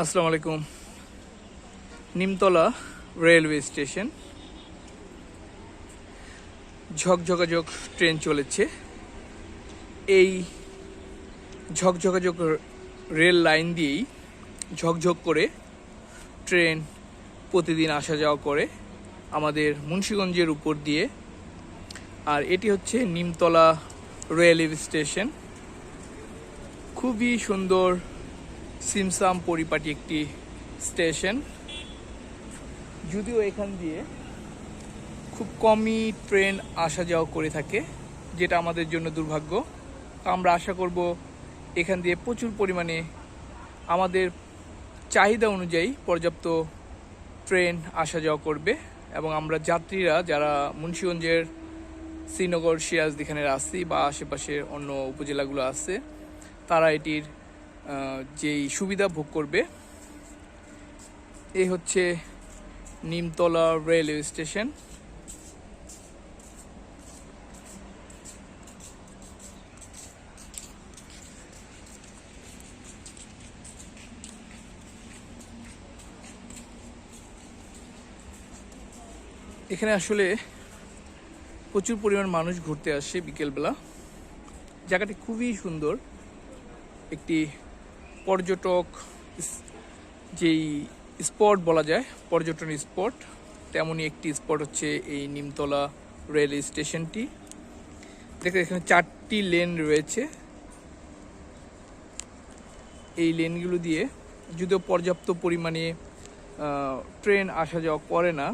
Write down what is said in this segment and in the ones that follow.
আসসালামু আলাইকুম। Nimtala railway station, ঝকঝকাঝক train চলেছে। এই ঝকঝকাঝক রেল লাইন দিয়েই ঝকঝক করে ট্রেন প্রতিদিন আসা যাওয়া করে আমাদের মুন্সিগঞ্জের উপর দিয়ে। আর এটি হচ্ছে নিমতলা রেলওয়ে স্টেশন। খুবই সুন্দর সিমসাম পরিপাটি একটি স্টেশন। যদিও এখান দিয়ে খুব কমই ট্রেন আসা যাওয়া করে থাকে, যেটা আমাদের জন্য দুর্ভাগ্য। আমরা আশা করব এখান দিয়ে প্রচুর পরিমাণে আমাদের চাহিদা অনুযায়ী পর্যাপ্ত ট্রেন আসা যাওয়া করবে এবং আমরা যাত্রীরা যারা মুন্সিগঞ্জের শ্রীনগর সিরাজদিখানের আছি বা আশেপাশের অন্য উপজেলাগুলো আছে, তারা এটির যেই সুবিধা ভোগ করবে। এই হচ্ছে নিমতলা রেলওয়ে স্টেশন। এখানে আসলে প্রচুর পরিমাণ মানুষ ঘুরতে আসে বিকেলবেলা। জায়গাটি খুবই সুন্দর, একটি পর্যটক যেই স্পট বলা যায়, পর্যটন স্পট, তেমনই একটি স্পট হচ্ছে এই নিমতলা রেলওয়ে স্টেশনটি। দেখে এখানে 4টি লেন রয়েছে। এই লেনগুলো দিয়ে যদিও পর্যাপ্ত পরিমাণে ট্রেন আসা যাওয়া করে না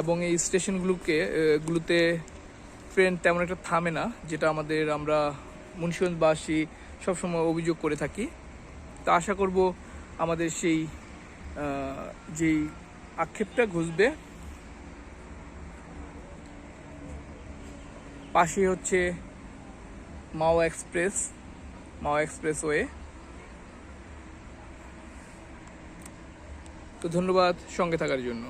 এবং এই স্টেশনগুলোতে ট্রেন তেমন একটা থামে না, যেটা আমরা মুন্সিগঞ্জবাসী সবসময় অভিযোগ করে থাকি। তো আশা করব আমাদের সেই যেই আক্ষেপটা ঘুচবে। পাশে হচ্ছে মাও এক্সপ্রেসওয়ে। তো ধন্যবাদ সঙ্গে থাকার জন্য।